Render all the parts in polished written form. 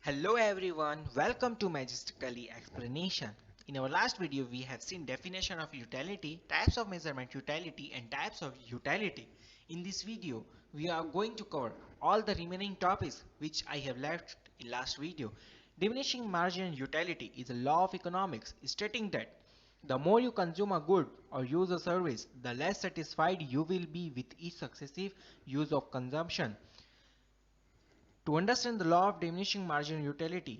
Hello everyone, welcome to Majestically Explanation. In our last video we have seen definition of utility, types of measurement utility and types of utility. In this video we are going to cover all the remaining topics which I have left in last video. Diminishing margin utility is a law of economics stating that the more you consume a good or use a service, the less satisfied you will be with each successive use of consumption. To understand the law of diminishing marginal utility,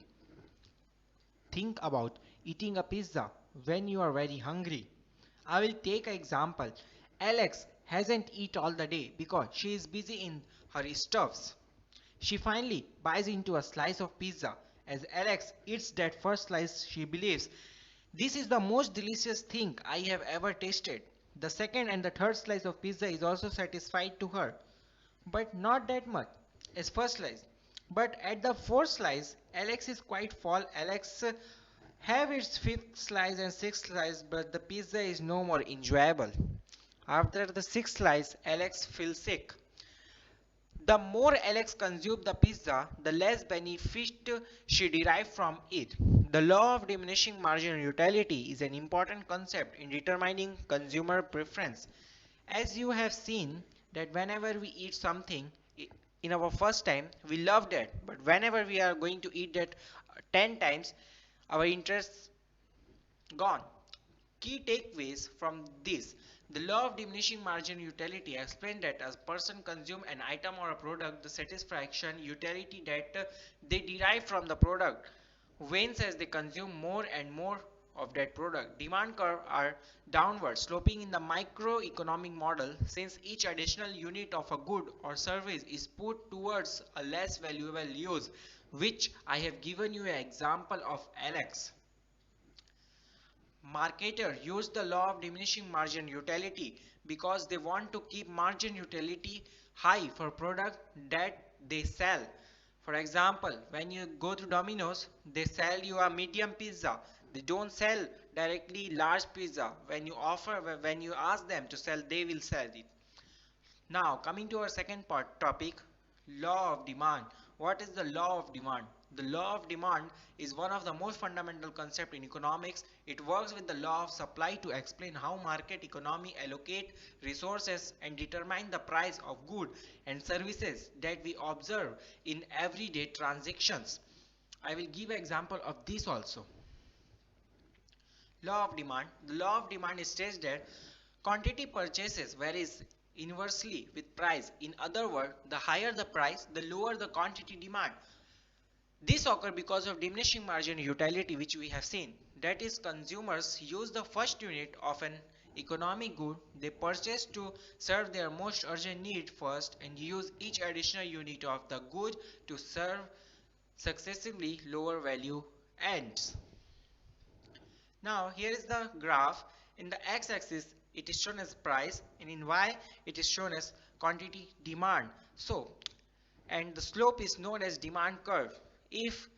think about eating a pizza when you are very hungry. I will take an example. Alex hasn't eaten all the day because she is busy in her stuffs. She finally buys into a slice of pizza. As Alex eats that first slice, she believes, this is the most delicious thing I have ever tasted. The second and the third slice of pizza is also satisfied to her, but not that much as first slice. But at the fourth slice, Alex is quite full. Alex have its fifth slice and sixth slice, but the pizza is no more enjoyable. After the sixth slice, Alex feels sick. The more Alex consumes the pizza, the less benefit she derives from it. The law of diminishing marginal utility is an important concept in determining consumer preference. As you have seen that whenever we eat something in our first time, we love that, but whenever we are going to eat that 10 times, our interest gone. Key takeaways from this. The law of diminishing marginal utility explains that as person consume an item or a product, the satisfaction utility that they derive from the product wanes as they consume more and more of that product. Demand curve are downward sloping in the microeconomic model since each additional unit of a good or service is put towards a less valuable use, which I have given you an example of Alex. Marketers use the law of diminishing margin utility because they want to keep margin utility high for product that they sell. For example, when you go to Domino's, they sell you a medium pizza. They don't sell directly large pizza. When you ask them to sell, they will sell it. Now, coming to our second topic, law of demand. What is the law of demand? The law of demand is one of the most fundamental concepts in economics. It works with the law of supply to explain how market economy allocate resources and determine the price of goods and services that we observe in everyday transactions. I will give an example of this also. Law of demand. The law of demand states that quantity purchases varies inversely with price. In other words, the higher the price, the lower the quantity demand. This occurs because of diminishing margin utility, which we have seen. That is, consumers use the first unit of an economic good they purchase to serve their most urgent need first and use each additional unit of the good to serve successively lower value ends. Now here is the graph. In the x-axis it is shown as price and in y it is shown as quantity demand. So, and the slope is known as demand curve. If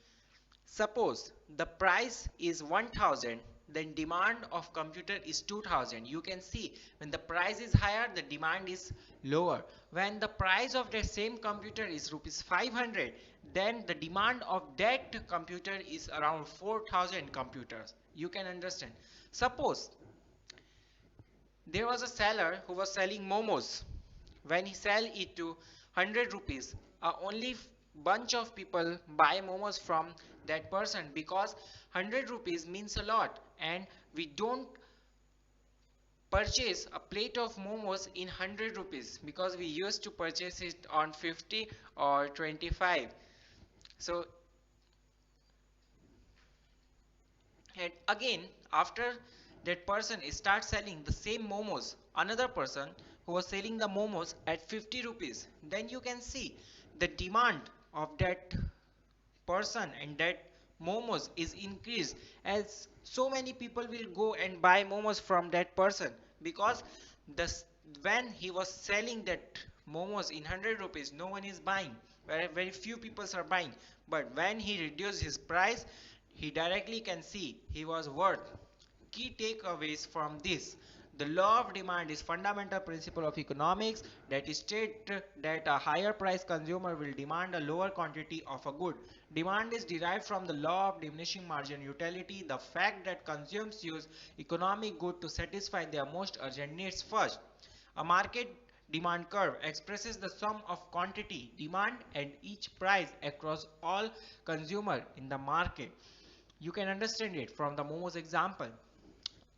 suppose the price is 1000, then demand of computer is 2000. You can see when the price is higher, the demand is lower. When the price of the same computer is rupees 500, then the demand of that computer is around 4000 computers. You can understand. Suppose there was a seller who was selling momos. When he sell it to 100 rupees, only bunch of people buy momos from that person because 100 rupees means a lot and we don't purchase a plate of momos in 100 rupees because we used to purchase it on 50 or 25. So, and again after that person starts selling the same momos, another person who was selling the momos at 50 rupees, then you can see the demand of that person and that momos is increased as so many people will go and buy momos from that person because the when he was selling that momos in 100 rupees, no one is buying, very few people are buying, but when he reduced his price, he directly can see he was worth. Key takeaways from this. The law of demand is fundamental principle of economics that state that a higher price consumer will demand a lower quantity of a good. Demand is derived from the law of diminishing marginal utility, the fact that consumers use economic good to satisfy their most urgent needs first. A market demand curve expresses the sum of quantity, demand and each price across all consumer in the market. You can understand it from the Momo's example.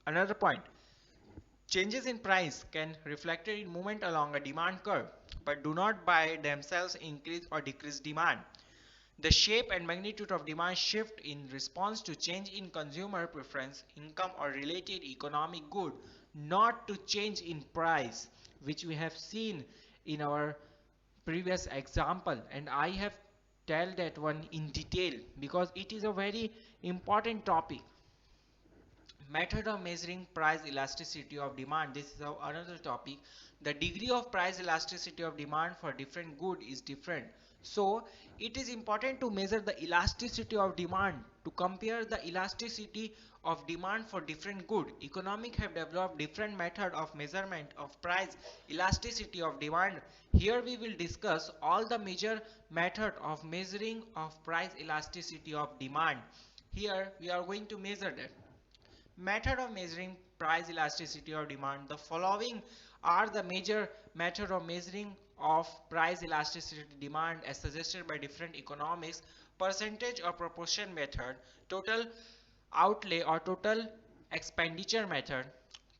Another point, changes in price can reflected in movement along a demand curve, but do not by themselves increase or decrease demand. The shape and magnitude of demand shift in response to change in consumer preference, income or related economic good, not to change in price, which we have seen in our previous example, and I have tell that one in detail because it is a very important topic. Method of measuring price elasticity of demand, this is another topic. The degree of price elasticity of demand for different good is different, so it is important to measure the elasticity of demand to compare the elasticity of demand for different good. Economic have developed different method of measurement of price elasticity of demand. Here we will discuss all the major method of measuring of price elasticity of demand. Here we are going to measure that. Method of measuring price elasticity of demand. The following are the major method of measuring of price elasticity demand as suggested by different economics. Percentage or proportion method, total outlay or total expenditure method,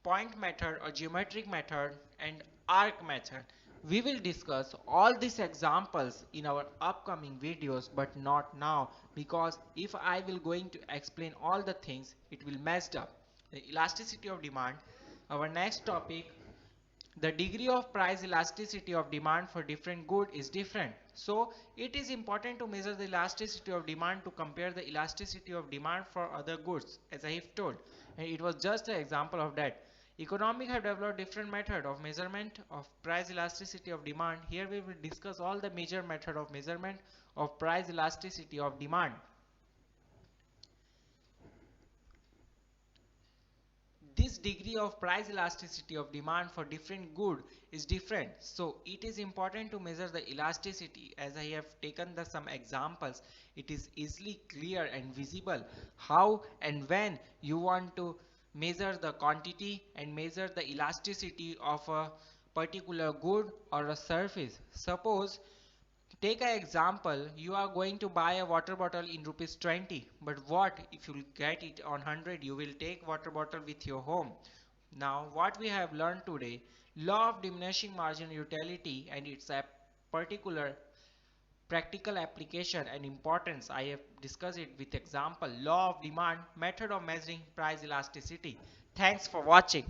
point method or geometric method, and arc method. We will discuss all these examples in our upcoming videos, but not now, because if I will going to explain all the things, it will messed up. The elasticity of demand. Our next topic, the degree of price elasticity of demand for different good is different. So it is important to measure the elasticity of demand to compare the elasticity of demand for other goods, as I have told. And it was just an example of that. Economic have developed different method of measurement of price elasticity of demand. Here we will discuss all the major method of measurement of price elasticity of demand. This degree of price elasticity of demand for different good is different, so it is important to measure the elasticity. As I have taken some examples, it is easily clear and visible how and when you want to measure the quantity and measure the elasticity of a particular good or a surface. Suppose, take an example, you are going to buy a water bottle in rupees 20, but what if you get it on 100, you will take water bottle with your home. Now what we have learned today, law of diminishing marginal utility and its a particular practical application and importance, I have discussed it with example, law of demand, method of measuring price elasticity. Thanks for watching.